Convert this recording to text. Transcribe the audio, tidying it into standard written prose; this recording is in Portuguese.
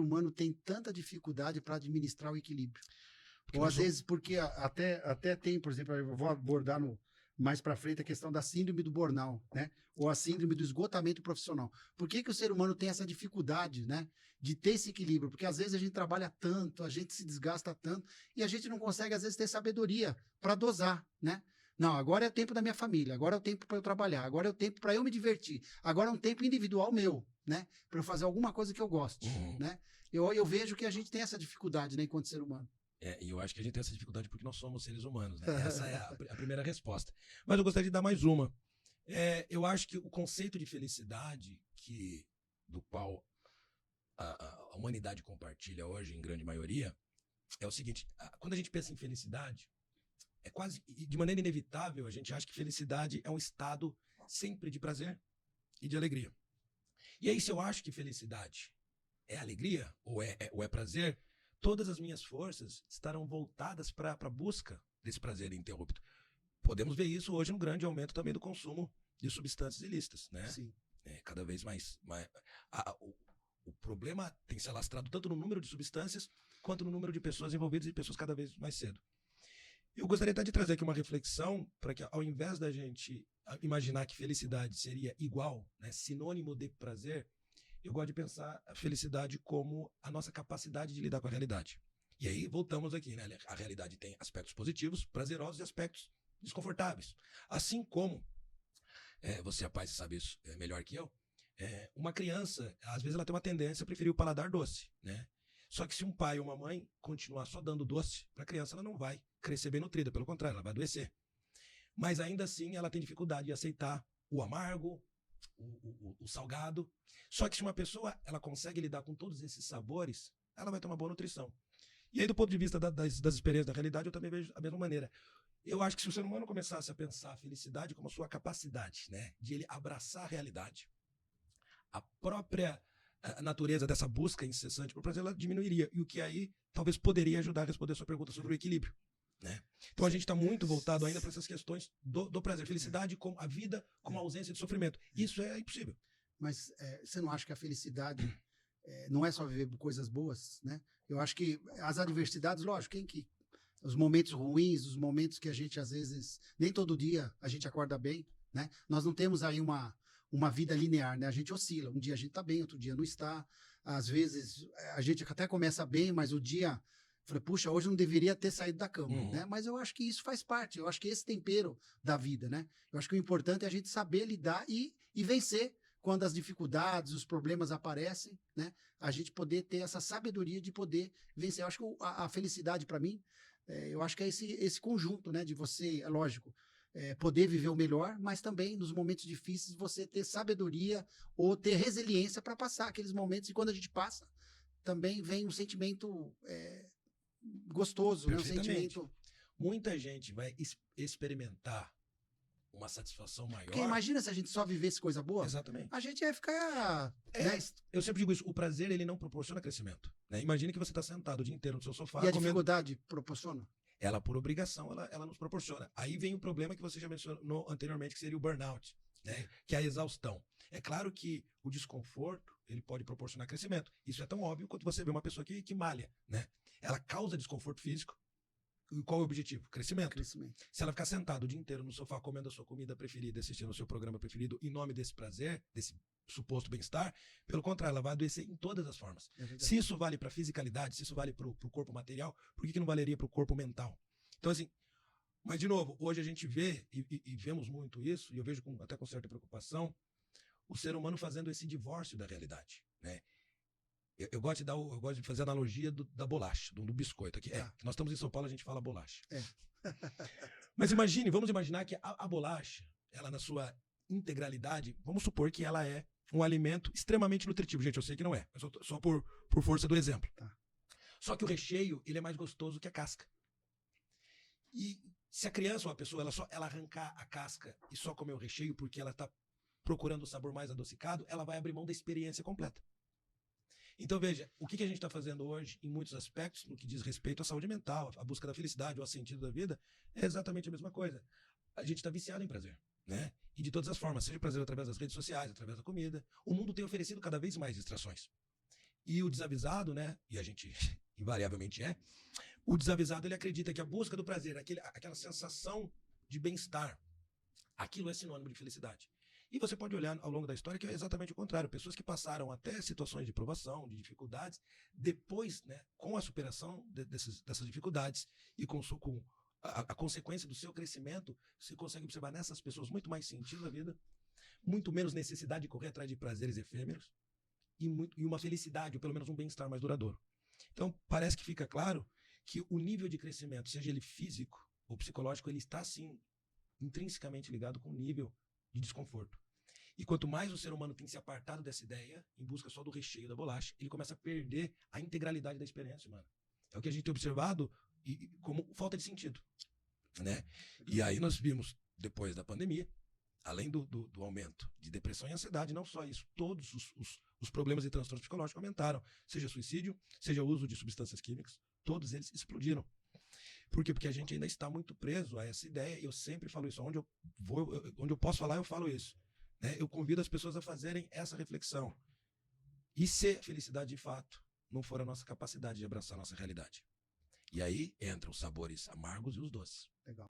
humano tem tanta dificuldade para administrar o equilíbrio? Ou às vezes, porque até tem, por exemplo, eu vou abordar mais para frente a questão da síndrome do burnout, né? Ou a síndrome do esgotamento profissional. Por que o ser humano tem essa dificuldade, né? De ter esse equilíbrio? Porque às vezes a gente trabalha tanto, a gente se desgasta tanto e a gente não consegue, às vezes, ter sabedoria para dosar, né? Não, agora é o tempo da minha família, agora é o tempo para eu trabalhar, agora é o tempo para eu me divertir, agora é um tempo individual meu, né? Para eu fazer alguma coisa que eu goste, né? Eu vejo que a gente tem essa dificuldade, né, enquanto ser humano. E eu acho que a gente tem essa dificuldade porque nós somos seres humanos, né? Essa é a primeira resposta. Mas eu gostaria de dar mais uma. Eu acho que o conceito de felicidade do qual a humanidade compartilha hoje, em grande maioria, é o seguinte: quando a gente pensa em felicidade, é quase, de maneira inevitável, a gente acha que felicidade é um estado sempre de prazer e de alegria. E aí, se eu acho que felicidade é alegria ou é prazer, todas as minhas forças estarão voltadas para a busca desse prazer ininterrupto. Podemos ver isso hoje no grande aumento também do consumo de substâncias ilícitas, né? Sim. Cada vez mais o problema tem se alastrado tanto no número de substâncias quanto no número de pessoas envolvidas e pessoas cada vez mais cedo. Eu gostaria até de trazer aqui uma reflexão para que, ao invés da gente imaginar que felicidade seria igual, né, sinônimo de prazer, eu gosto de pensar a felicidade como a nossa capacidade de lidar com a realidade. E aí voltamos aqui, né? A realidade tem aspectos positivos, prazerosos e aspectos desconfortáveis. Assim como, você é pai, você sabe isso melhor que eu, uma criança, às vezes ela tem uma tendência a preferir o paladar doce, né? Só que se um pai ou uma mãe continuar só dando doce para a criança, ela não vai crescer bem nutrida, pelo contrário, ela vai adoecer. Mas ainda assim ela tem dificuldade de aceitar o amargo, o salgado. Só que se uma pessoa ela consegue lidar com todos esses sabores, ela vai ter uma boa nutrição. E aí, do ponto de vista das experiências da realidade, eu também vejo a mesma maneira. Eu acho que se o ser humano começasse a pensar a felicidade como sua capacidade, né, de ele abraçar a realidade, a própria natureza dessa busca incessante por prazer, ela diminuiria. E o que aí talvez poderia ajudar a responder a sua pergunta sobre o equilíbrio, né? Então a gente está muito voltado ainda para essas questões do prazer, felicidade, como a vida como a ausência de sofrimento. Isso é impossível. Mas você não acha que a felicidade não é só viver coisas boas, né? Eu acho que as adversidades, lógico, os momentos ruins, os momentos que a gente às vezes, nem todo dia a gente acorda bem, né? Nós não temos aí uma vida linear, né? A gente oscila, um dia a gente está bem, outro dia não está. Às vezes a gente até começa bem, mas o dia... Falei, puxa, hoje eu não deveria ter saído da cama, né? Mas eu acho que isso faz parte, eu acho que esse tempero da vida, né? Eu acho que o importante é a gente saber lidar e vencer quando as dificuldades, os problemas aparecem, né? A gente poder ter essa sabedoria de poder vencer. Eu acho que a felicidade, para mim, eu acho que é esse conjunto, né? De você, é lógico, poder viver o melhor, mas também nos momentos difíceis você ter sabedoria ou ter resiliência para passar aqueles momentos. E quando a gente passa, também vem um sentimento gostoso, né? Um sentimento... Muita gente vai experimentar uma satisfação maior. Porque imagina se a gente só vivesse coisa boa. Exatamente. A gente ia ficar... né? Eu sempre digo isso, o prazer ele não proporciona crescimento, né? Imagine que você está sentado o dia inteiro no seu sofá. E a dificuldade proporciona? Ela, por obrigação, ela nos proporciona. Aí vem o problema que você já mencionou anteriormente, que seria o burnout, né? Que é a exaustão. É claro que o desconforto ele pode proporcionar crescimento. Isso é tão óbvio quanto você vê uma pessoa que malha, né? Ela causa desconforto físico. E qual é o objetivo? Crescimento. Se ela ficar sentada o dia inteiro no sofá comendo a sua comida preferida, assistindo o seu programa preferido, em nome desse prazer, desse suposto bem-estar, pelo contrário, ela vai adoecer em todas as formas. Se isso vale para a fisicalidade, se isso vale para o corpo material, por que não valeria para o corpo mental? Então, assim, mas de novo, hoje a gente vê, e vemos muito isso, e eu vejo até com certa preocupação, o ser humano fazendo esse divórcio da realidade, né? Eu gosto de fazer a analogia da bolacha, do biscoito. Aqui. Nós estamos em São Paulo, a gente fala bolacha. Mas vamos imaginar que a bolacha, ela na sua integralidade, vamos supor que ela é um alimento extremamente nutritivo. Gente, eu sei que não é, mas só por força do exemplo. Só que o recheio, ele é mais gostoso que a casca. E se a criança ou a pessoa, ela arrancar a casca e só comer o recheio porque ela está procurando o sabor mais adocicado, ela vai abrir mão da experiência completa. Então, veja, o que a gente está fazendo hoje, em muitos aspectos, no que diz respeito à saúde mental, à busca da felicidade ou ao sentido da vida, é exatamente a mesma coisa. A gente está viciado em prazer, né? E de todas as formas, seja prazer através das redes sociais, através da comida. O mundo tem oferecido cada vez mais distrações. E o desavisado, né? E a gente invariavelmente é. O desavisado, ele acredita que a busca do prazer, aquela sensação de bem-estar, aquilo é sinônimo de felicidade. E você pode olhar ao longo da história que é exatamente o contrário. Pessoas que passaram até situações de provação, de dificuldades, depois, né, com a superação dessas dificuldades e com a consequência do seu crescimento, você consegue observar nessas pessoas muito mais sentido na vida, muito menos necessidade de correr atrás de prazeres efêmeros e uma felicidade, ou pelo menos um bem-estar mais duradouro. Então, parece que fica claro que o nível de crescimento, seja ele físico ou psicológico, ele está, sim, intrinsecamente ligado com o nível de desconforto. E quanto mais o ser humano tem se apartado dessa ideia, em busca só do recheio da bolacha, ele começa a perder a integralidade da experiência humana. É o que a gente tem observado como falta de sentido, né? E aí nós vimos, depois da pandemia, além do aumento de depressão e ansiedade, não só isso, todos os problemas e transtornos psicológicos aumentaram, seja suicídio, seja uso de substâncias químicas, todos eles explodiram. Por quê? Porque a gente ainda está muito preso a essa ideia, e eu sempre falo isso, onde eu posso falar, eu falo isso. Né? Eu convido as pessoas a fazerem essa reflexão. E se a felicidade de fato não for a nossa capacidade de abraçar a nossa realidade? E aí entram os sabores amargos e os doces. Legal.